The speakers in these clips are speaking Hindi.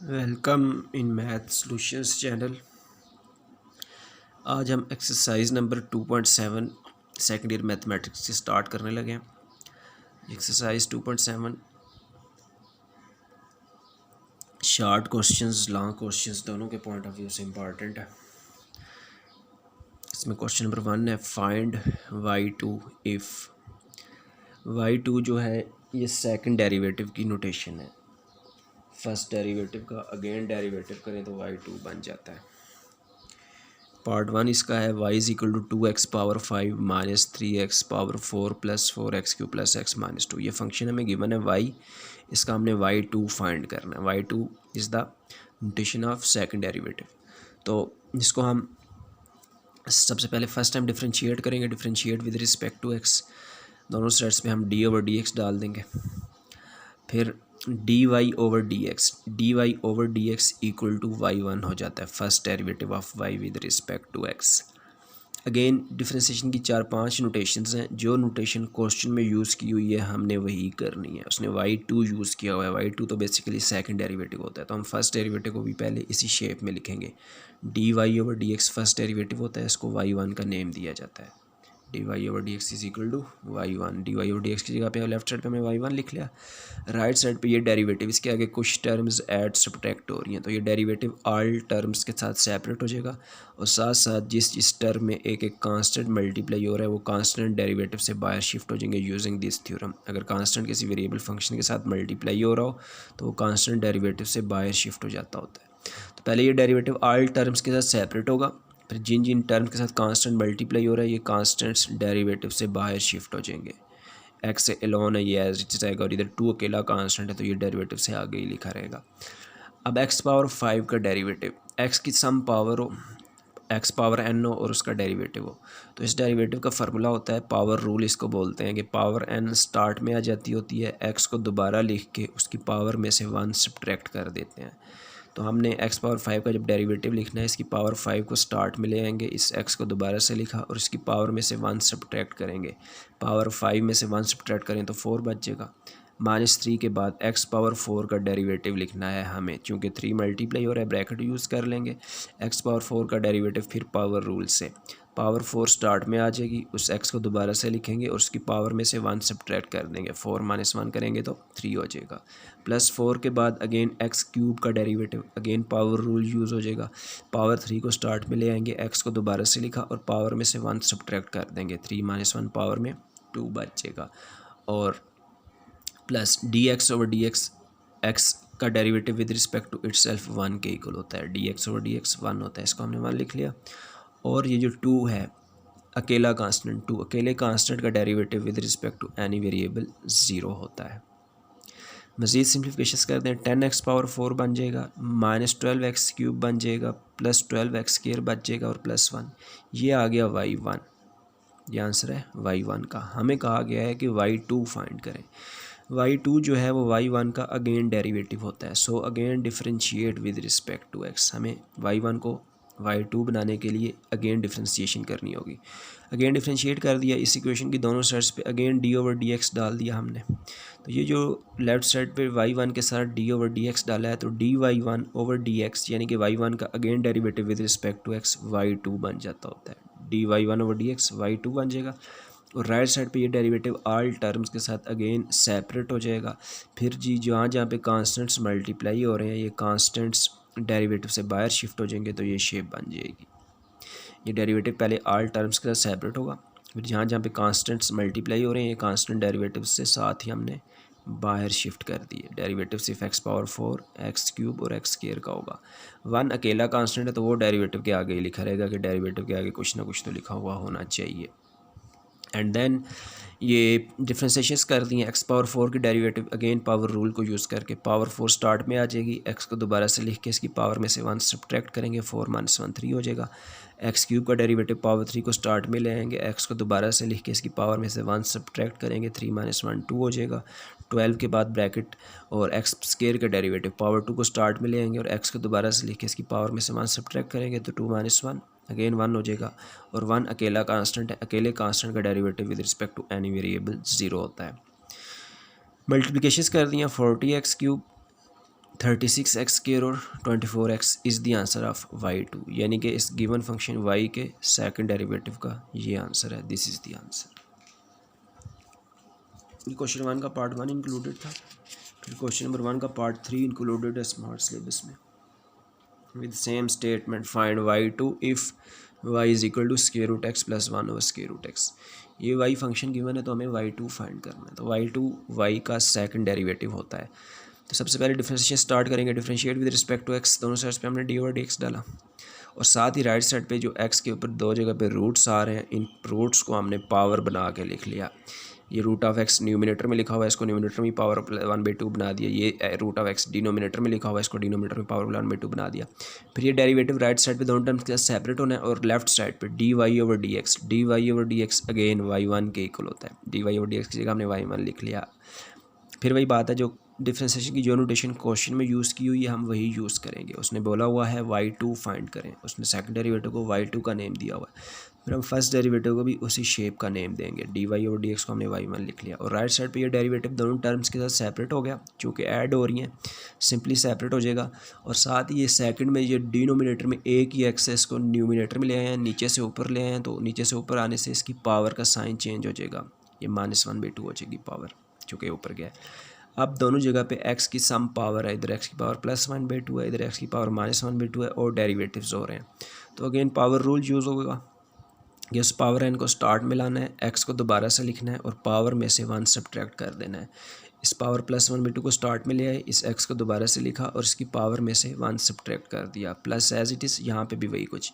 Welcome in math solutions channel. आज हम exercise number 2.7 second year mathematics से स्टार्ट करने लगे हैं। Exercise 2.7 short questions long questions दोनों के पॉइंट ऑफ व्यू से इम्पॉर्टेंट है। इसमें क्वेश्चन नंबर 1 है फाइंड y2 इफ़ y2 जो है ये सेकंड डेरिवेटिव की नोटेशन है। फर्स्ट डेरिवेटिव का अगेन डेरिवेटिव करें तो y2 बन जाता है। पार्ट 1 इसका है y is equal to 2x power 5 minus 3x power 4 plus 4x³ plus x minus 2। ये फंक्शन हमें गिवन है y, इसका हमने y2 फाइंड करना है। y2 is the notation of second derivative. तो इसको हम सबसे पहले फर्स्ट टाइम डिफरेंशिएट करेंगे। Differentiate with respect to x, दोनों साइड्स पे हम d/dx डाल देंगे। फिर dy/dx इक्वल टू y1 हो जाता है, first derivative of y with respect to x। Again differentiation की 4-5 नोटेशंस हैं। जो नोटेशन क्वेश्चन में यूज़ की हुई है हमने वही करनी है। उसने y2 यूज़ किया हुआ है। y2 तो बेसिकली सेकंड डेरिवेटिव होता है, तो हम फर्स्ट डेरिवेटिव को भी पहले इसी शेप में लिखेंगे। dy/dx फर्स्ट डेरिवेटिव होता है, इसको y1 का नेम दिया जाता है। dy/dx is equal to y1। dy/dx की जगह पे लेफ्ट साइड पे हमने y1 लिख लिया। राइट साइड पे ये डेरिवेटिव, इसके आगे कुछ टर्म्स ऐड सब्ट्रैक्ट हो रही हैं, तो ये डेरिवेटिव ऑल टर्म्स के साथ सेपरेट हो जाएगा। और साथ साथ जिस टर्म में एक एक कांस्टेंट मल्टीप्लाई हो रहा है वो कांस्टेंट डेरिवेटिव से बाहर शिफ्ट हो जाएंगे यूजिंग दिस थ्योरम। अगर कांस्टेंट किसी वेरिएबल फंक्शन के साथ मल्टीप्लाई हो रहा हो तो वो कांस्टेंट डेरिवेटिव से बाहर शिफ्ट हो जाता होता है। तो पहले ये डेरिवेटिव ऑल टर्म्स के साथ सेपरेट होगा, फिर जिन जिन टर्म के साथ कांस्टेंट मल्टीप्लाई हो रहा है ये कांस्टेंट्स डेरिवेटिव से बाहर शिफ्ट हो जाएंगे। एक्स एलोन है ये एज इट इज आएगा, और इधर 2 अकेला कांस्टेंट है तो ये डेरिवेटिव से आगे ही लिखा रहेगा। अब x पावर 5 का डेरिवेटिव, x की सम पावर हो, x पावर n हो और उसका डेरिवेटिव हो, तो इस डेरिवेटिव का फार्मूला होता है पावर रूल। इसको बोलते हैं कि पावर n स्टार्ट में आ जाती होती है, x को दोबारा लिख के उसकी पावर में से 1 सब्ट्रैक्ट कर देते हैं। तो हमने x पावर 5 का जब डेरिवेटिव लिखना है, इसकी पावर 5 को स्टार्ट में ले आएंगे, इस x को दोबारा से लिखा और इसकी पावर में से 1 सब्ट्रैक्ट करेंगे। पावर 5 में से 1 सब्ट्रैक्ट करें तो 4 बचेगा। -3 के बाद x पावर 4 का डेरिवेटिव लिखना है हमें, चूँकि 3 मल्टीप्लाई हो रहा है ब्रैकेट यूज़ कर लेंगे। x पावर 4 का डेरिवेटिव फिर पावर रूल से, पावर 4 स्टार्ट में आ जाएगी, उस x को दोबारा से लिखेंगे और उसकी पावर में से 1 सब्ट्रैक्ट कर देंगे। 4 - 1 करेंगे तो 3 हो जाएगा। +4 के बाद अगेन x³ का derivative, again power rule use हो जाएगा। पावर 3 को स्टार्ट में ले आएंगे, x को दोबारा से लिखा और पावर में से 1 सब्ट्रैक्ट कर देंगे। 3 - 1 पावर में 2 बचेगा। और प्लस dx/dx, x का derivative with respect to itself 1 के इक्वल होता है। dx/dx 1 होता है, इसको हमने 1 लिख लिया। और ये जो 2 है अकेला कांस्टेंट, 2 अकेले कांस्टेंट का derivative with respect to any variable 0 होता है। मज़ीद सिम्प्लिफिकेशन करते हैं, 10x पावर 4 बन जाएगा, -12x³ बन जाएगा, +12x² बच जाएगा और +1। ये आ गया y1। ये आंसर है y1 का। हमें कहा गया है कि y2 फाइंड करें। y2 जो है वो y1 का अगेन डेरिवेटिव होता है। So again differentiate with respect to x। हमें y1 को y2 बनाने के लिए अगेन डिफरेंशिएशन करनी होगी। अगेन डिफरेंशिएट कर दिया, इस इक्वेशन की दोनों साइड्स पे अगेन d/dx डाल दिया हमने। तो ये जो लेफ़्ट साइड पे y1 के साथ d/dx डाला है तो dy/dx यानी कि y1 का again derivative with respect to x y2 बन जाता होता है। dy/dx y2 बन जाएगा। और राइट साइड पे ये डेरिवेटिव ऑल टर्म्स के साथ अगेन सेपरेट हो जाएगा। फिर जी जहाँ जहाँ पे कांस्टेंट्स मल्टीप्लाई हो रहे हैं ये कांस्टेंट्स डेरिवेटिव से बाहर शिफ्ट हो जाएंगे, तो ये शेप बन जाएगी। ये डेरिवेटिव पहले ऑल टर्म्स के साथ सेपरेट होगा, फिर जहाँ जहाँ पे कांस्टेंट्स मल्टीप्लाई हो रहे हैं ये कांस्टेंट डेरिवेटिव से साथ ही हमने बाहर शिफ्ट कर दिए। डेरिवेटिव सिर्फ x पावर 4, x³ और x² का होगा। 1 अकेला कांस्टेंट है तो वो डेरिवेटिव के आगे ही लिखा रहेगा कि डेरिवेटिव के आगे कुछ ना कुछ तो लिखा हुआ होना चाहिए। एंड देन ये डिफ्रेंशिएशन कर दिए, x पावर 4 की डेरिवेटिव अगेन पावर रूल को यूज़ करके पावर 4 स्टार्ट में आ जाएगी, x को दोबारा से लिख के इसकी पावर में से 1 सब्ट्रैक्ट करेंगे, 4 - 1 3 हो जाएगा। x³ का डेरिवेटिव पावर 3 को स्टार्ट में ले आएंगे, x को दोबारा से लिख के इसकी पावर में से 1 सब्ट्रैक्ट करेंगे, 3 - 1 2 हो जाएगा। 12 के बाद ब्रैकेट और x² का डेरिवेटिव पावर 2 को स्टार्ट में ले आएंगे और x को दोबारा से लिख के इसकी पावर में से 1 सब्ट्रैक्ट करेंगे तो 2 - 1 अगेन 1 हो जाएगा। और 1 अकेला कांस्टेंट है, अकेले कांस्टेंट का derivative with respect to any variable 0 होता है। मल्टीप्लिकेशंस कर दिया, 40x³ 36x² और 24x is the answer of y2, यानी कि इस गिवन फंक्शन y के सेकंड डेरिवेटिव का ये आंसर है। This is the answer. Question 1 का पार्ट 1 इंक्लूडेड था, फिर क्वेश्चन नंबर 1 का पार्ट 3 इंक्लूडेड है स्मार्ट सिलेबस में with same statement find y2 if y is equal to square root x plus 1 over square root x। ये y फंक्शन गिवन है तो हमें y2 फाइंड करना है। तो y2 y का सेकंड डेरिवेटिव होता है। तो सबसे पहले डिफरेंशिएशन स्टार्ट करेंगे। Differentiate with respect to x, दोनों साइड्स पे हमने डी ओवर डी एक्स डाला और साथ ही राइट साइड पे जो x के ऊपर दो जगह पे रूट्स आ रहे हैं, इन रूट्स को हमने पावर बना के लिख लिया। ये रूट ऑफ एक्स न्यूमिनेटर में लिखा हुआ है, इसको न्यूमिनेटर में पावर 1/2 बना दिया। ये रूट ऑफ एक्स डिनोमिनेटर में लिखा हुआ है, इसको डिनोमिनेटर में पावर 1/2 बना दिया। फिर ये डेरिवेटिव राइट साइड पे दोनों टर्म्स के साथ सेपरेट होना है और लेफ्ट साइड पे d y over d x again y1 के इक्वल होता है। D y over d x की जगह हमने y1 लिख लिया। फिर वही बात है, जो डिफ्रेंसिएशन की जो नोटेशन क्वेश्चन में यूज़ की हुई है हम वही यूज़ करेंगे। उसने बोला हुआ है y2 फाइंड करें, उसने सेकंड डेरिवेटिव को y2 का नेम दिया हुआ है, फिर हम फर्स्ट डेरिवेटिव को भी उसी शेप का नेम देंगे। D y over d x को हमने y1 लिख लिया और राइट साइड पे ये डेरिवेटिव दोनों टर्म्स के साथ सेपरेट हो गया, चूँकि ऐड हो रही हैं सिंपली सेपरेट हो जाएगा। और साथ ही ये सेकंड में ये डिनोमिनेटर में एक ही एक्सेस को न्यूमिनेटर में ले आए हैं, नीचे से ऊपर ले आए हैं, तो नीचे से ऊपर आने से इसकी पावर का साइन चेंज हो जाएगा, ये -1/2 हो जाएगी पावर, चूँकि ऊपर गया है। अब दोनों जगह पे x की सम पावर है, इधर x की पावर +1/2 है, इधर x की पावर -1/2 है और डेरिवेटिव्स हो रहे हैं। तो अगेन पावर रूल यूज़ होगा कि उस पावर n को स्टार्ट में लाना है, x को दोबारा से लिखना है और पावर में से 1 सब्ट्रैक्ट कर देना है। इस पावर +1/2 को स्टार्ट में ले आए, इस x को दोबारा से लिखा और इसकी पावर में से 1 सब्ट्रैक्ट कर दिया, प्लस एज इट इज़ यहाँ पे भी वही कुछ।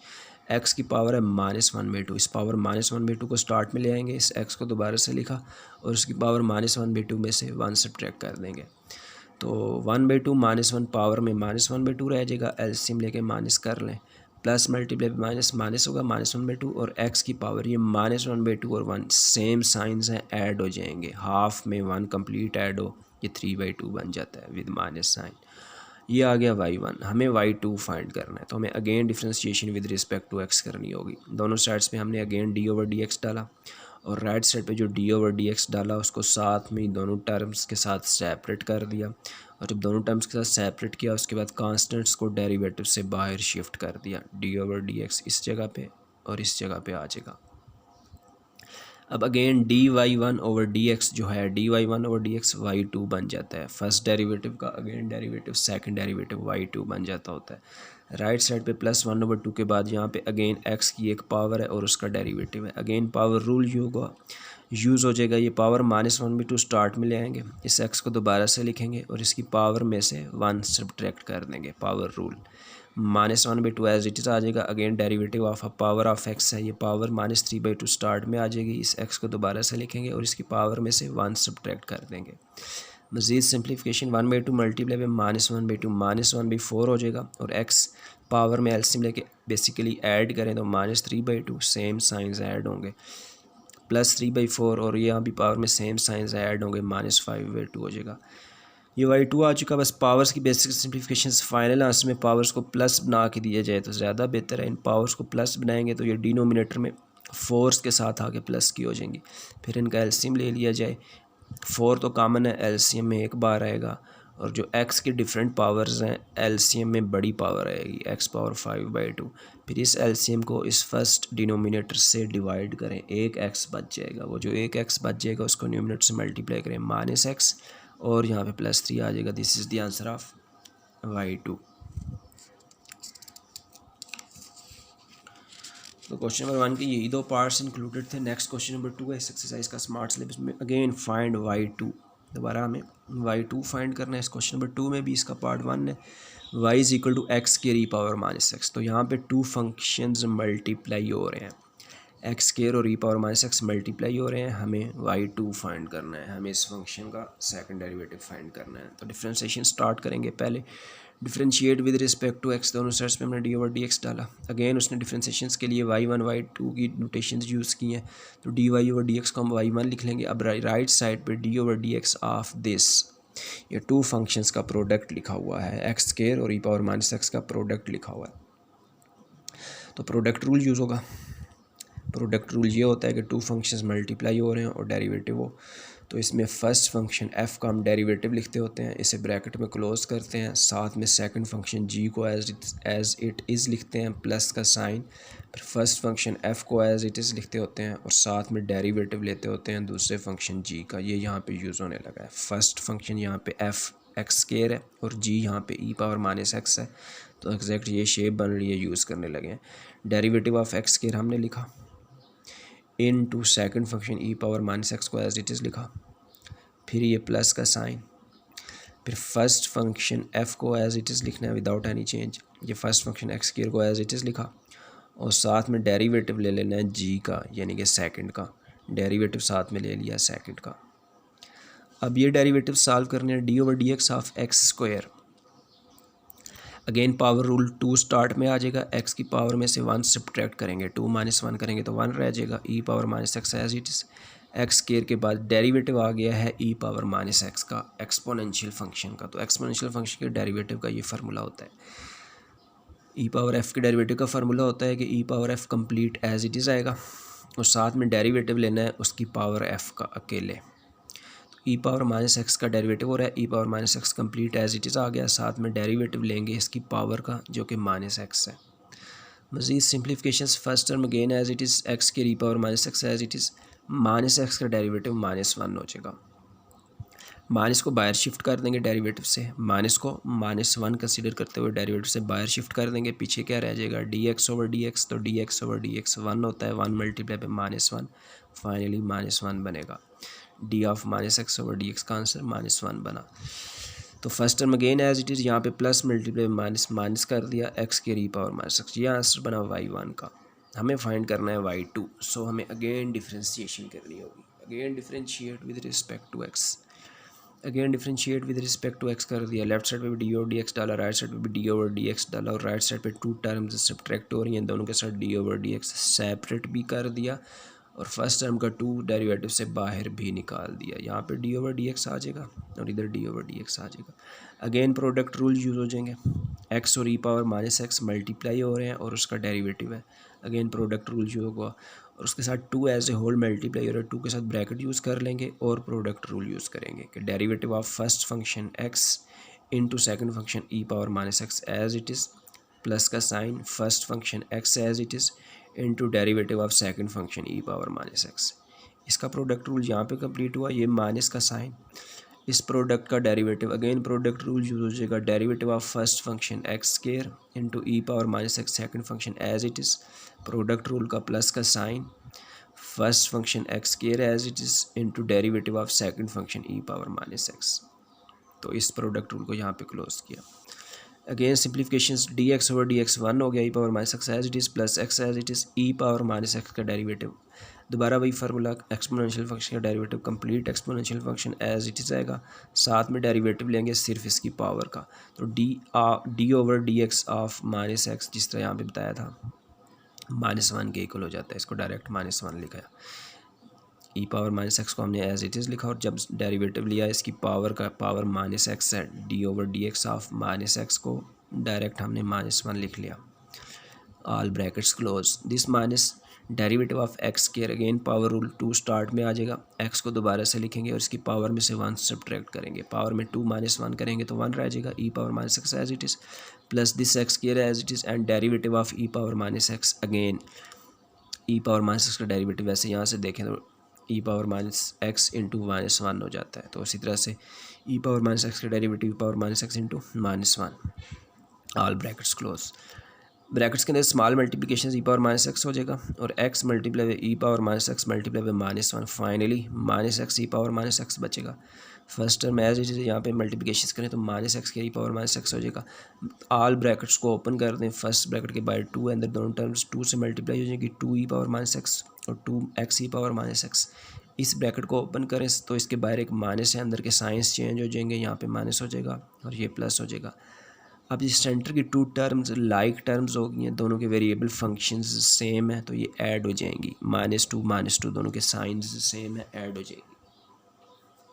x की पावर है -1/2, इस पावर -1/2 को स्टार्ट में ले आएंगे, इस x को दोबारा से लिखा और इसकी पावर -1/2 में से 1 सब्ट्रैक्ट कर देंगे। तो 1/2 -1 पावर में -1/2 रह जाएगा, एलसीएम लेके माइनस कर लें, प्लस मल्टीप्लाई माइनस माइनस होगा -1/2 और x की पावर ये -1/2 और 1 सेम साइंस हैं, ऐड हो जाएंगे, हाफ में 1 कंप्लीट ऐड हो, ये 3/2 बन जाता है विद माइनस साइन। ये आ गया y1, हमें y2 फाइंड करना है। तो हमें अगेन differentiation with respect to x करनी होगी। दोनों साइड्स पे हमने again d over d x डाला और राइट साइड पे जो डी ओवर डी एक्स डाला उसको साथ में दोनों टर्म्स के साथ सेपरेट कर दिया और जब दोनों टर्म्स के साथ सेपरेट किया उसके बाद कांस्टेंट्स को डेरिवेटिव से बाहर शिफ्ट कर दिया। डी ओवर डी एक्स इस जगह पे और इस जगह पे आ जाएगा। अब अगेन dy1 ओवर dx जो है dy1 ओवर dx y2 बन जाता है। फर्स्ट डेरिवेटिव का again derivative second derivative y2 बन जाता होता है। राइट साइड पे +1/2 के बाद यहाँ पे अगेन x की एक पावर है और उसका डेरिवेटिव है। अगेन पावर रूल यूज़ हो जाएगा। ये पावर -1/2 स्टार्ट में ले आएंगे, इस x को दोबारा से लिखेंगे और इसकी पावर में से 1 सब्ट्रैक्ट कर देंगे, power rule. -1/2 as it is आ जाएगा। Again derivative of power of x है, ये पावर -3/2 स्टार्ट में आ जाएगी, इस x को दोबारा से लिखेंगे और इसकी पावर में से 1 सब्ट्रैक्ट कर देंगे। मज़ीद सिंप्लीफिकेशन 1/2 मल्टीप्लाई में -1/2 -1/4 हो जाएगा और x पावर में एलसीएम लेके बेसिकली ऐड करें तो -3/2 सेम साइंस ऐड होंगे, +3/4 और यहाँ भी पावर में सेम साइंस ऐड होंगे, -5/2 हो जाएगा। ये y2 आ चुका। बस पावर्स की बेसिक सिंप्लीफिकेशन फाइनल आंसर में पावर्स को प्लस बना के दिया जाए तो ज़्यादा बेहतर है। इन पावर्स को प्लस बनाएंगे तो ये डिनोमिनेटर में फोर्स के साथ आके प्लस की हो जाएंगी। फिर इनका एलसीएम ले लिया जाए, 4 तो कॉमन है, एलसीएम में एक बार आएगा और जो x के डिफरेंट पावर्स हैं एलसीएम में बड़ी पावर आएगी, x पावर 5/2। फिर इस एलसीएम को इस फर्स्ट डिनोमिनेटर से डिवाइड करें, एक x बच जाएगा, वो जो एक x बच जाएगा उसको न्यूमिनेटर से मल्टीप्लाई करें -x और यहाँ पे +3 आ जाएगा। This is the answer of y2। तो क्वेश्चन नंबर 1 के यही 2 पार्ट्स इंक्लूडेड थे। नेक्स्ट क्वेश्चन नंबर 2 है इस एक्सरसाइज का स्मार्ट सिलेबस में। अगेन फाइंड y2, दोबारा हमें y2 फाइंड करना है। इस क्वेश्चन नंबर 2 में भी इसका पार्ट 1 है, y is equal to x की e पावर -x। तो यहाँ पे 2 फंक्शंस मल्टीप्लाई हो रहे हैं, x² और e पावर -x मल्टीप्लाई हो रहे हैं। हमें y2 फाइंड करना है, हमें इस फंक्शन का सेकंड डेरिवेटिव फाइंड करना है। तो डिफरेंशिएशन स्टार्ट करेंगे। पहले differentiate with respect to x, दोनों साइड्स पे हमने डी ओवर डी एक्स डाला। अगेन उसने डिफरेंशिएशन के लिए y1 y2 की नोटेशंस यूज़ की हैं, तो d y over d x को हम y1 लिख लेंगे। अब राइट साइड पे d over d x of this, ये 2 फंक्शंस का प्रोडक्ट लिखा हुआ है, x² और e पावर -x का प्रोडक्ट लिखा हुआ है। तो प्रोडक्ट रूल यूज़ होगा। प्रोडक्ट रूल ये होता है कि 2 फंक्शंस मल्टीप्लाई हो रहे हैं और डेरिवेटिव हो तो इसमें फ़र्स्ट फंक्शन एफ़ का हम डेरिवेटिव लिखते होते हैं, इसे ब्रैकेट में क्लोज़ करते हैं, साथ में सेकंड फंक्शन जी को एज इट इज़ लिखते हैं प्लस का साइन, फिर फर्स्ट फंक्शन एफ़ को एज इट इज़ लिखते होते हैं और साथ में डेरिवेटिव लेते होते हैं दूसरे फंक्शन जी का। ये यहाँ पे यूज़ होने लगा है। फर्स्ट फंक्शन यहाँ पे एफ़ एक्स स्क्वायर है और जी यहाँ पे ई पावर माइनस एक्स है, तो एग्जैक्ट ये शेप बन रही है, यूज़ करने लगे हैं। डेरिवेटिव ऑफ एक्स स्क्वायर हमने लिखा, into second function e power minus x को एज इट इज़ लिखा, फिर ये प्लस का साइन, फिर फर्स्ट फंक्शन एफ़ को एज इट इज़ लिखना है विदाउट एनी चेंज, ये फर्स्ट फंक्शन एक्स स्क्वायर को एज इट इज़ लिखा और साथ में डेरिवेटिव ले लेना है जी का, यानी कि सेकंड का डेरिवेटिव साथ में ले लिया सेकंड का। अब ये डेरिवेटिव सॉल्व करने हैं D over d x of x square. Again power rule 2 start में आ जाएगा, एक्स की पावर में से 1 सब्ट्रैक्ट करेंगे, 2 माइनस 1 करेंगे तो 1 रह जाएगा, e power minus x as it is. X square के बाद डेरिवेटिव आ गया है ई पावर माइनस एक्स का, एक्सपोनेंशियल फंक्शन का। तो एक्सपोनेंशियल फंक्शन के डेरिवेटिव का ये फार्मूला होता है। ई पावर एफ़ के डेरिवेटिव का फार्मूला होता है कि e power f complete as it is आएगा और साथ में डेरिवेटिव लेना है उसकी पावर एफ़ का अकेले। ई पावर माइनस एक्स का डेरिवेटिव हो रहा है, e power minus x complete as it is आ गया, साथ में डेरिवेटिव लेंगे इसकी पावर का जो कि माइनस एक्स है। मज़ीद simplifications, first term again as it is, x के e power minus x as it is, minus x का डेरिवेटिव माइनस 1 हो जाएगा। माइनस को बाहर शिफ्ट कर देंगे डेरिवेटिव से, माइनस को माइनस 1 कंसीडर करते हुए डेरिवेटिव से बाहर शिफ्ट कर देंगे, पीछे क्या रह जाएगा d x over d x, तो d x over d x 1 होता है, 1 मल्टीप्लाई पे माइनस 1, फाइनली माइनस 1 बनेगा। D of minus x over d x का आंसर माइनस 1 बना। तो first term again as it is, यहाँ पे प्लस मल्टीप्लाई माइनस माइनस कर दिया, एक्स के ई पावर माइनस एक्स, ये आंसर बना y1 का। हमें फाइंड करना है y2, सो हमें अगेन डिफ्रेंशिएशन करनी होगी। Again differentiate with respect to x, again differentiate with respect to x कर दिया। लेफ्ट साइड पे भी डी ओवर डी एक्स डाला, राइट साइड पे भी डी ओवर डी एक्स डाला और राइट साइड पे 2 टर्म्स सब्ट्रैक्ट हो रही हैं, दोनों के साथ D over d x separate भी कर दिया और फर्स्ट टर्म का 2 डेरिवेटिव से बाहर भी निकाल दिया। यहाँ पे डी ओवर डी एक्स आ जाएगा और इधर डी ओवर डी एक्स आ जाएगा। अगेन प्रोडक्ट रूल यूज़ हो जाएंगे, एक्स और ई पावर माइनस एक्स मल्टीप्लाई हो रहे हैं और उसका डेरिवेटिव है, अगेन प्रोडक्ट रूल यूज़ होगा और उसके साथ 2 एज ए होल मल्टीप्लाई हो रहा है, 2 के साथ ब्रैकेट यूज़ कर लेंगे और प्रोडक्ट रूल यूज़ करेंगे कि derivative of first function x into second function e power minus x as it is, plus का sign, first function x as it is into derivative of second function e power minus x. इसका प्रोडक्ट रूल यहाँ पे कंप्लीट हुआ, ये माइनस का साइन, इस प्रोडक्ट का derivative, again product rule use हो जाएगा, derivative of first function x square into e power minus x second function as it is, product rule का प्लस का sign, first function x square as it is into derivative of second function e power minus x. तो इस प्रोडक्ट रूल को यहाँ पे क्लोज किया। Again simplifications, d x over d x 1 हो गया, e power minus x as it is plus x as it is, e power minus x का डेरिवेटिव, दोबारा वही फार्मूला, एक्सपोनेंशियल फंक्शन का derivative complete exponential function as it is आएगा, साथ में डेरिवेटिव लेंगे सिर्फ इसकी पावर का, तो D over d x of minus x, जिस तरह यहाँ पे बताया था, माइनस 1 के इक्वल हो जाता है, इसको डायरेक्ट माइनस 1 लिखा। ई पावर माइनस एक्स को हमने एज इट इज़ लिखा और जब डेरिवेटिव लिया इसकी पावर का, पावर माइनस एक्स है, D over d x of minus x को डायरेक्ट हमने माइनस 1 लिख लिया, all brackets close. This minus derivative of x के, अगेन पावर रूल 2 स्टार्ट में आ जाएगा, एक्स को दोबारा से लिखेंगे और इसकी पावर में से 1 सब्ट्रैक्ट करेंगे, पावर में 2 माइनस 1 करेंगे तो 1 रह जाएगा, e power minus x as it is plus this x के as it is and derivative of e power minus x, again e power minus x का डेरिवेटिव वैसे यहाँ से देखें तो e power minus x into minus 1 हो जाता है, तो इसी तरह से ई पावर माइनस एक्स का derivative e power minus x into minus 1, all brackets close. Brackets के अंदर small multiplication e power minus x हो जाएगा और x multiply by e power minus x multiply by minus 1, finally minus x e power minus x बचेगा। First term as it is यहाँ पे मल्टीप्लिकेशन करें तो माइनस एक्स के ई पावर माइनस एक्स हो जाएगा। ऑल ब्रैकेट्स को ओपन कर दें, फर्स्ट ब्रैकेट के बाय 2, अंदर दोनों टर्म्स 2 से मल्टीप्लाई हो जाएगी, 2 ई पावर माइनस एक्स और 2 x e power minus x. इस ब्रैकेट को ओपन करें तो इसके बाहर एक माइनस है, अंदर के साइंस चेंज हो जाएंगे, यहाँ पे माइनस हो जाएगा और ये प्लस हो जाएगा। अब इस सेंटर की 2 टर्म्स लाइक टर्म्स हो गई हैं, दोनों के वेरिएबल फंक्शंस सेम है तो ये ऐड हो जाएंगी, -2 दोनों के साइंस सेम है, ऐड हो जाएंगी,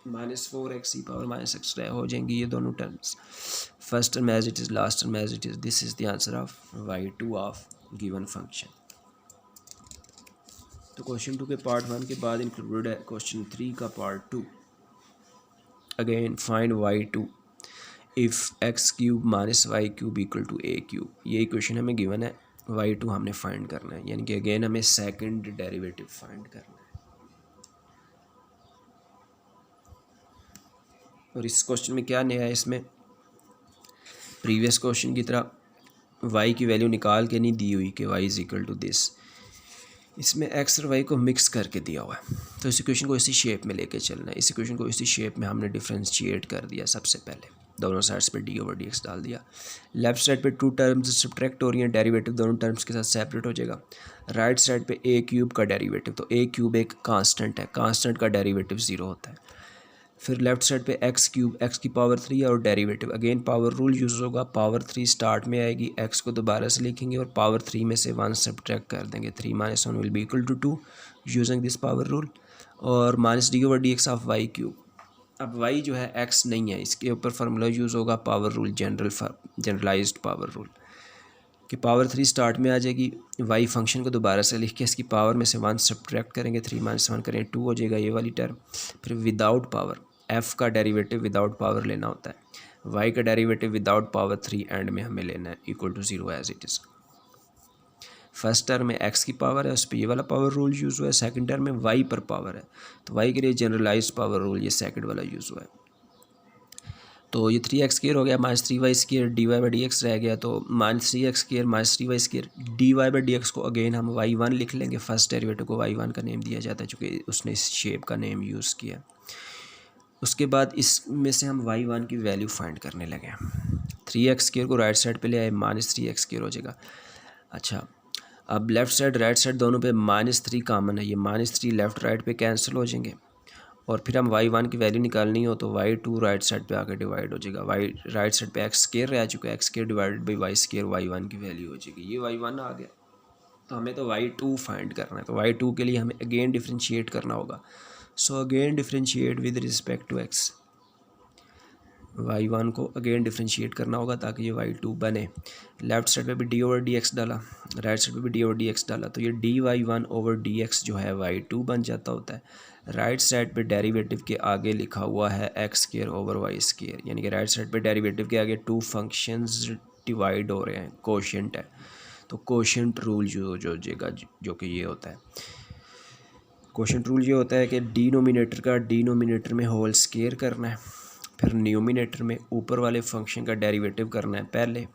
-4x ई पावर माइनस एक्स हो जाएंगी ये दोनों terms. First term as it is, last term as it is, this is the answer of y2 of given function. तो क्वेश्चन 2 के पार्ट 1 के बाद इंक्लूडेड है क्वेश्चन 3 का part 2। Again find y2 if x cube minus y cube equal to a cube. ये इक्वेशन हमें गिवन है, y2 हमने फाइंड करना है, यानी कि अगेन हमें सेकंड डेरिवेटिव फाइंड करना है। और इस क्वेश्चन में क्या नया है, इसमें प्रीवियस क्वेश्चन की तरह y की वैल्यू निकाल के नहीं दी हुई कि y is equal to this, इसमें x और y को मिक्स करके दिया हुआ है। तो इस इक्वेशन को इसी शेप में लेके चलना है। इस इक्वेशन को इसी शेप में हमने डिफ्रेंशिएट कर दिया। सबसे पहले दोनों साइड्स पे d ओवर dx डाल दिया। लेफ्ट साइड पे टू टर्म्स सब्ट्रैक्ट हो रही हैं, डेरिवेटिव दोनों टर्म्स के साथ सेपरेट हो जाएगा। राइट साइड पे a क्यूब का डेरिवेटिव, तो a क्यूब एक कांस्टेंट है, कांस्टेंट का डेरिवेटिव 0 होता है। फिर लेफ्ट साइड पे x क्यूब, x की पावर 3 और derivative, again power rule use होगा। पावर 3 स्टार्ट में आएगी, x को दोबारा से लिखेंगे और पावर 3 में से 1 सब्ट्रैक्ट कर देंगे। 3 minus 1 will be equal to 2 using this power rule. और minus d over d x of y cube. अब y जो है x नहीं है, इसके ऊपर फार्मूला यूज़ होगा power rule, generalized power rule कि पावर 3 स्टार्ट में आ जाएगी। y फंक्शन को दोबारा से लिख के इसकी पावर में से 1 सब्ट्रैक्ट करेंगे, 3 माइनस 1 करेंगे 2 हो जाएगा ये वाली टर्म। फिर विदाउट पावर, f का डेरिवेटिव विदाउट पावर लेना होता है, y का डेरिवेटिव विदाउट पावर 3 एंड में हमें लेना है equal to 0 as it is. First term में x की पावर है, उस पर ये वाला पावर रूल यूज़ हुआ है। सेकंड टर्म में y पर पावर है, तो y के लिए जनरलाइज्ड पावर रूल ये सेकंड वाला यूज़ हुआ है। तो ये 3x स्क्वायर हो गया, minus 3y square d y by d x रह गया, तो minus 3x square minus 3y square d y by d x को अगेन हम y1 लिख लेंगे। फर्स्ट डेरिवेटिव को y1 का नेम दिया जाता है चूँकि उसने इस शेप का नेम यूज़ किया। उसके बाद इसमें से हम y1 की वैल्यू फाइंड करने लगे। 3x स्क्वायर को राइट साइड पे ले आए, माइनस 3x स्क्वायर हो जाएगा। अच्छा, अब लेफ़्ट साइड राइट साइड दोनों पे माइनस 3 कामन है, ये माइनस 3 लेफ़्ट राइट पे कैंसिल हो जाएंगे। और फिर हम y1 की वैल्यू निकालनी हो तो y2 राइट साइड पे आकर डिवाइड हो जाएगा। y राइट साइड पे x स्क्वायर रह चुका है, x square divided by y square y1 की वैल्यू हो जाएगी। ये y1 आ गया, तो हमें तो y2 फाइंड करना है। तो y2 के लिए हमें अगेन डिफ्रेंशिएट करना होगा। So again differentiate with respect to x, y1 को अगेन डिफ्रेंशिएट करना होगा ताकि ये y2 बने। लेफ्ट साइड पे भी d ओवर डी एक्स डाला, राइट साइड पे भी d ओवर डी एक्स डाला, तो ये dy1 ओवर डी एक्स जो है y2 बन जाता होता है। राइट साइड पे डेरिवेटिव के आगे लिखा हुआ है x square over y square, यानी कि राइट साइड पे डेरिवेटिव के आगे टू फंक्शंस डिवाइड हो रहे हैं, कोशेंट है, तो कोशेंट रूल जो जाएगा जो कि ये होता है। कोशेंट रूल ये होता है कि डिनोमिनेटर का डिनोमिनेटर में होल स्क्वायर करना है, फिर न्यूमिनेटर में ऊपर वाले फंक्शन का डेरिवेटिव करना है पहले,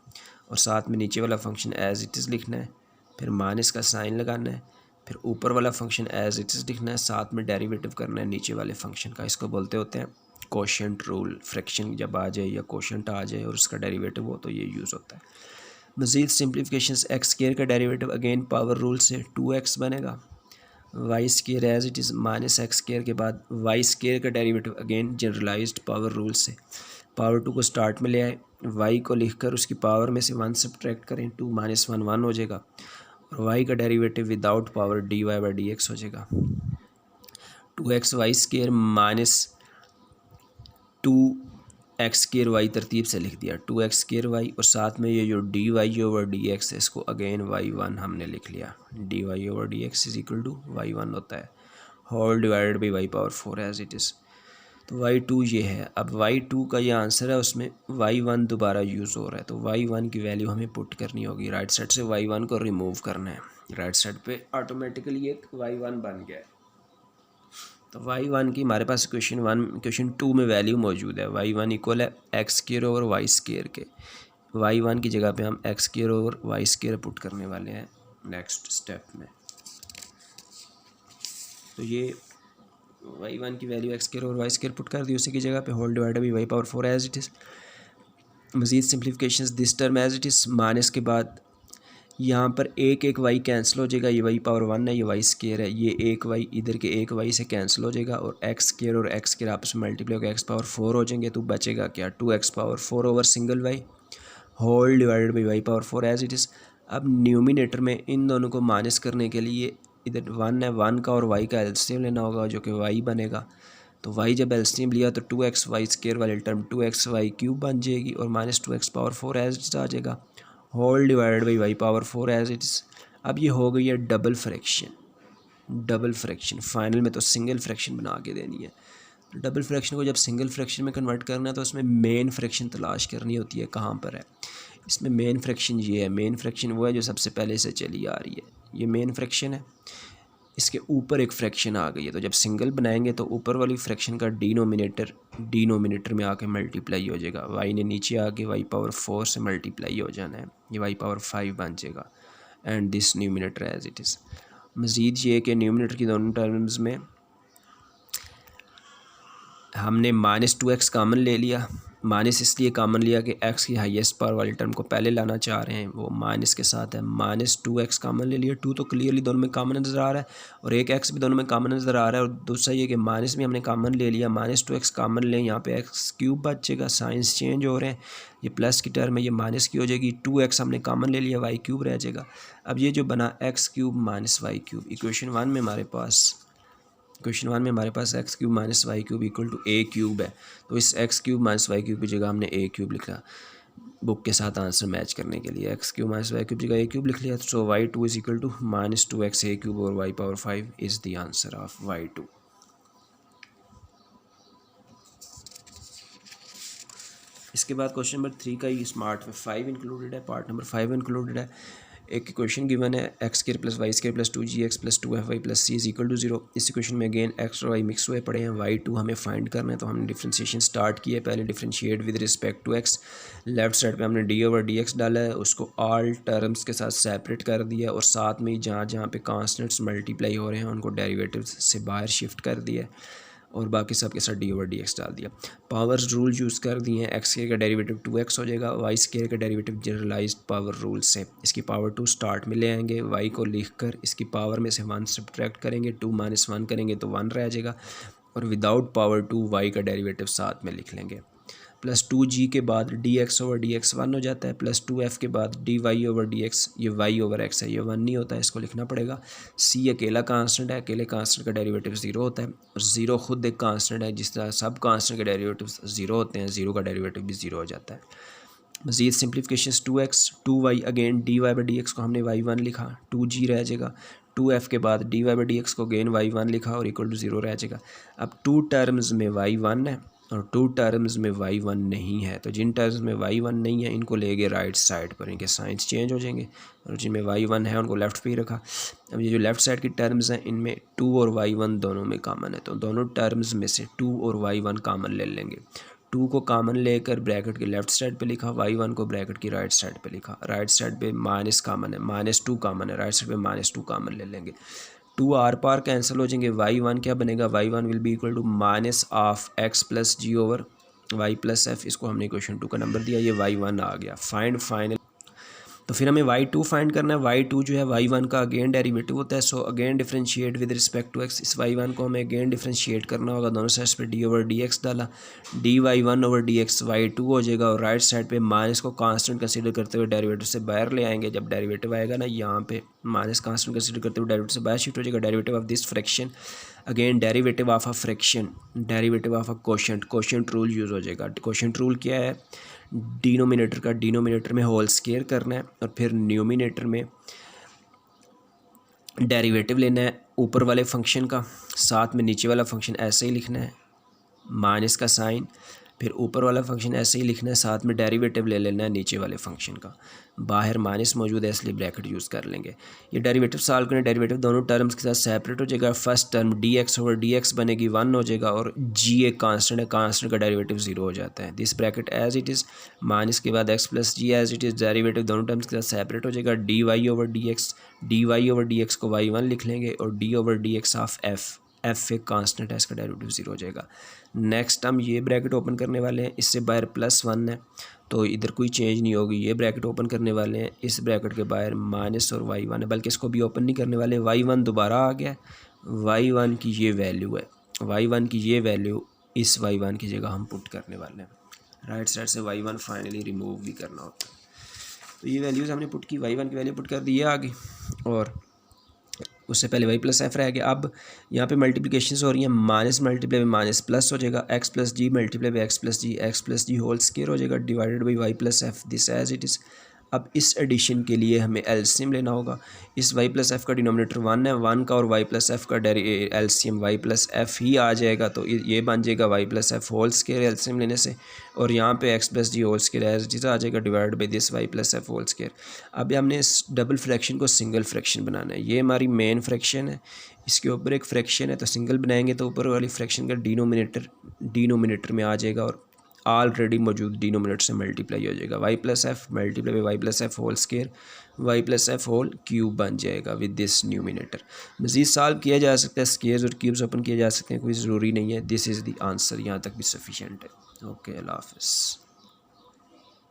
और साथ में नीचे वाला फंक्शन एज इट इज़ लिखना है, फिर माइनस का साइन लगाना है, फिर ऊपर वाला फंक्शन एज इट इज़ लिखना है, साथ में डेरिवेटिव करना है नीचे वाले फंक्शन का। इसको बोलते होते हैं कोशेंट रूल। फ्रैक्शन जब आ जाए या कोशेंट आ जाए और उसका डेरिवेटिव हो तो ये यूज़ होता है। मज़ीद सिंप्लीफिकेशंस, एक्स स्क्वायर का डेरिवेटिव अगेन पावर रूल से 2x बनेगा, y square as it is minus x square के बाद वाई स्क्वायर का derivative again generalized power rule से पावर 2 को स्टार्ट में ले आए, y को लिखकर उसकी पावर में से 1 सब्ट्रैक्ट करें, 2 माइनस 1 1 हो जाएगा, और y का derivative without power d y by d x हो जाएगा। 2x y square minus 2x square y तरतीब से लिख दिया, 2x स्क्वायर वाई, और साथ में ये जो d y over d x है इसको अगेन y1 हमने लिख लिया। D y over d x is equal to y1 होता है, whole divided by y power 4 as it is. तो y2 ये है। अब y2 का ये आंसर है, उसमें y1 दोबारा यूज़ हो रहा है, तो y1 की वैल्यू हमें पुट करनी होगी। राइट साइड से y1 को रिमूव करना है, राइट साइड पे ऑटोमेटिकली एक y1 बन गया है। तो y1 की हमारे पास क्वेश्चन 2 में वैल्यू मौजूद है। y1 इक्वल है x square over y square के। y1 की जगह पे हम x square over y square put करने वाले हैं नेक्स्ट स्टेप में। तो ये y1 की value x square over y square put कर दी, उसी की जगह पे whole divided by y power 4 as it is. मज़ीद सिंप्लीफिकेशंस, this term as it is, minus के बाद यहाँ पर एक y कैंसिल हो जाएगा, ये y पावर 1 है, ये y स्क्वायर है, ये एक y इधर के एक y से कैंसिल हो जाएगा, और x स्क्वायर और x स्क्वायर आपस में मल्टीप्लाई होकर x पावर 4 हो जाएंगे, तो बचेगा क्या, 2x power 4 over single y whole divided by y power 4 as it is. अब न्यूमिनेटर में इन दोनों को माइनस करने के लिए इधर 1 है, 1 का और y का एलसीएम लेना होगा जो कि y बनेगा। तो y जब एलसीएम लिया तो 2x y स्क्वायर वाली टर्म 2x y क्यूब बन जाएगी, और minus 2x power 4 as it आ जाएगा, whole divided by y power 4 as it is. अब ये हो गई है डबल फ्रैक्शन। फाइनल में तो सिंगल फ्रैक्शन बना के देनी है, डबल फ्रैक्शन को जब सिंगल फ्रैक्शन में कन्वर्ट करना है तो उसमें मेन फ्रैक्शन तलाश करनी होती है, कहाँ पर है। इसमें मेन फ्रैक्शन ये है, मेन फ्रैक्शन वो है जो सबसे पहले से चली आ रही है, ये मेन फ्रैक्शन है। इसके ऊपर एक फ्रैक्शन आ गई है, तो जब सिंगल बनाएंगे तो ऊपर वाली फ्रैक्शन का डिनोमिनेटर में आके मल्टीप्लाई हो जाएगा। वाई ने नीचे आके वाई पावर 4 से मल्टीप्लाई हो जाना है, ये वाई पावर 5 बन जाएगा and this numerator as it is. मज़ीद ये कि न्यूमिनेटर की दोनों टर्म्स में हमने -2x कॉमन ले लिया। माइनस इसलिए कॉमन लिया कि x की हाईएस्ट पावर वाली टर्म को पहले लाना चाह रहे हैं, वो माइनस के साथ है। -2x कॉमन ले लिया, 2 तो क्लियरली दोनों में कॉमन नज़र आ रहा है और एक x भी दोनों में कॉमन नज़र आ रहा है। और दूसरा ये कि माइनस भी हमने कॉमन ले लिया, -2x कॉमन लें, यहाँ पे x³ बचेगा, साइंस चेंज हो रहे हैं, ये प्लस की टर्म है, ये माइनस की हो जाएगी। 2x हमने कॉमन ले लिया, y³ रह जाएगा। अब ये जो बना x³ - y³, इक्वेशन 1 में हमारे पास x³ - y³ equal to a³ है, तो इस x³ - y³ की जगह हमने a³ लिखा बुक के साथ आंसर मैच करने के लिए। x³ - y³ की जगह a³ लिख लिया, सो y2 is equal to -2x a³ और y power 5 is the answer of y2। इसके बाद क्वेश्चन नंबर 3 का ही स्मार्ट में 5 इंक्लूडेड है, पार्ट नंबर 5 इंक्लूडेड है। एक क्वेश्चन गिवन है x² + y² + 2gx + 2fy + c is equal to 0। इस क्वेश्चन में अगेन x और y मिक्स हुए पड़े हैं, y2 हमें फाइंड करना है, तो हमने डिफ्रेंशिएशन स्टार्ट किया है। पहले differentiate with respect to x, left side पे हमने d/dx डाला है, उसको ऑल टर्म्स के साथ सेपरेट कर दिया और साथ में जहाँ जहाँ पे कॉन्स्टेंट्स मल्टीप्लाई हो रहे हैं उनको डेरिवेटिव्स से बाहर शिफ्ट कर दिया और बाकी सब के साथ d/dx डाल दिया। पावर्स रूल यूज़ कर दिए हैं, x² का डेरिवेटिव 2x हो जाएगा, y² का डेरिवेटिव जनरलाइज्ड पावर रूल से इसकी पावर 2 स्टार्ट में ले आएंगे, y को लिखकर इसकी पावर में से 1 सब्ट्रैक्ट करेंगे, 2 - 1 करेंगे तो 1 रह जाएगा और विदाउट पावर 2 y का डेरिवेटिव साथ में लिख लेंगे। +2g के बाद dx/dx 1 हो जाता है, +2f के बाद dy/dx, ये y/x है, ये 1 नहीं होता है, इसको लिखना पड़ेगा। c अकेला कांस्टेंट है, अकेले कांस्टेंट का डेरिवेटिव 0 होता है और 0 खुद एक कांस्टेंट है, जिस तरह सब कांस्टेंट के डेरिवेटिव 0 होते हैं, 0 का डेरिवेटिव भी 0 हो जाता है। मज़ीद simplification 2x 2y, again dy/dx को हमने y1 लिखा, 2g रह जाएगा, 2f के बाद dy/dx को अगेन y1 लिखा और इक्वल टू 0 रह जाएगा। अब 2 टर्म्स में y1 है और 2 टर्म्स में y1 नहीं है, तो जिन टर्म्स में y1 नहीं है इनको ले गए राइट साइड पर, इनके साइंस चेंज हो जाएंगे और जिनमें y1 है उनको लेफ़्ट पे ही रखा। अब ये जो लेफ़्ट साइड की टर्म्स हैं इनमें 2 और y1 दोनों में कॉमन है, तो दोनों टर्म्स में से 2 और y1 कॉमन ले लेंगे। 2 को कॉमन लेकर ब्रैकेट के लेफ़्ट साइड पे लिखा, y1 को ब्रैकेट की राइट साइड पे लिखा। राइट साइड पे माइनस कॉमन है, -2 कॉमन है, राइट साइड पे -2 कॉमन ले लेंगे। 2 आर पार कैंसिल हो जाएंगे, y1 क्या बनेगा, y1 will be equal to -(x + g/y + f), इसको हमने क्वेश्चन 2 का नंबर दिया, ये y1 आ गया। फाइंड फाइनल, तो फिर हमें y2 फाइंड करना है। y2 जो है y1 का अगेन डेरिवेटिव होता है, so again differentiate with respect to x। इस y1 को हमें अगेन डिफरेंशिएट करना होगा, दोनों साइड्स पे d/dx डाला, dy1/dx y2 हो जाएगा और राइट साइड पे माइनस को कांस्टेंट कंसीडर करते हुए डेरिवेटिव से बाहर ले आएंगे। जब डेरिवेटिव आएगा ना यहाँ पे माइनस कांस्टेंट कंसीडर करते हुए डेरिवेटिव से बाहर शिफ्ट हो जाएगा। Derivative of this fraction, again derivative of a fraction, derivative of a quotient rule use हो जाएगा। क्वोशिएंट रूल क्या है, डिनोमिनेटर का डिनोमिनेटर में होल स्क्वायर करना है और फिर न्यूमिनेटर में डेरिवेटिव लेना है ऊपर वाले फंक्शन का, साथ में नीचे वाला फंक्शन ऐसे ही लिखना है, माइनस का साइन, फिर ऊपर वाला फंक्शन ऐसे ही लिखना है, साथ में डेरिवेटिव ले लेना है नीचे वाले फंक्शन का। बाहर माइनस मौजूद है इसलिए ब्रैकेट यूज़ कर लेंगे। ये डेरिवेटिव सॉल्व करें, डेरिवेटिव दोनों टर्म्स के साथ सेपरेट हो जाएगा। फर्स्ट टर्म dx/dx बनेगी 1 हो जाएगा और g एक कांस्टेंट है, कांस्टेंट का डेरिवेटिव 0 हो जाता है। This bracket as it is, minus के बाद x + g as it is, derivative दोनों टर्म्स के साथ सेपरेट हो जाएगा। dy/dx को y1 लिख लेंगे और d/dx ऑफ f एक कांस्टेंट है, इसका डेरिवेटिव 0 हो जाएगा। नेक्स्ट हम ये ब्रैकेट ओपन करने वाले हैं, इससे बाहर +1 है तो इधर कोई चेंज नहीं होगी। ये ब्रैकेट ओपन करने वाले हैं, इस ब्रैकेट के बाहर माइनस और y1 है, बल्कि इसको भी ओपन नहीं करने वाले, y1 दोबारा आ गया। y1 की ये वैल्यू है, y1 की ये वैल्यू इस y1 की जगह हम पुट करने वाले हैं। राइट साइड से y1 फाइनली रिमूव भी करना होता है, तो ये वैल्यूज़ हमने पुट की, y1 की वैल्यू पुट कर दी है आगे और उससे पहले y + f रह गया। अब यहाँ पे मल्टीप्लिकेशन हो रही है, minus multiply by minus plus हो जाएगा, x + g multiply by x + g, x + g whole square हो जाएगा divided by y + f, this as it is. अब इस एडिशन के लिए हमें एलसीएम लेना होगा। इस y प्लस एफ़ का डिनोमिनेटर 1 है, 1 का और y प्लस एफ़ का एलसीएम y प्लस एफ़ ही आ जाएगा, तो ये बन जाएगा y plus f whole square LCM लेने से, और यहाँ पे x plus g whole square as it is आ जाएगा divide by this y plus f whole square. अब हमने इस डबल फ्रैक्शन को सिंगल फ्रैक्शन बनाना है। ये हमारी मेन फ्रैक्शन है, इसके ऊपर एक फ्रैक्शन है, तो सिंगल बनाएंगे तो ऊपर वाली फ्रैक्शन का डिनोमिनेटर में आ जाएगा और ऑलरेडी मौजूद डिनोमिनेटर से मल्टीप्लाई हो जाएगा। y plus f multiply by y plus f whole square y plus f whole cube बन जाएगा विद दिस न्यूमिनेटर। मज़ीद सॉल्व किया जा सकता है, स्क्वायर्स और क्यूब्स ओपन किए जा सकते हैं, कोई ज़रूरी नहीं है। दिस इज़ द आंसर, यहाँ तक भी सफिशेंट है। ओके, अल्लाह हाफ़िज़।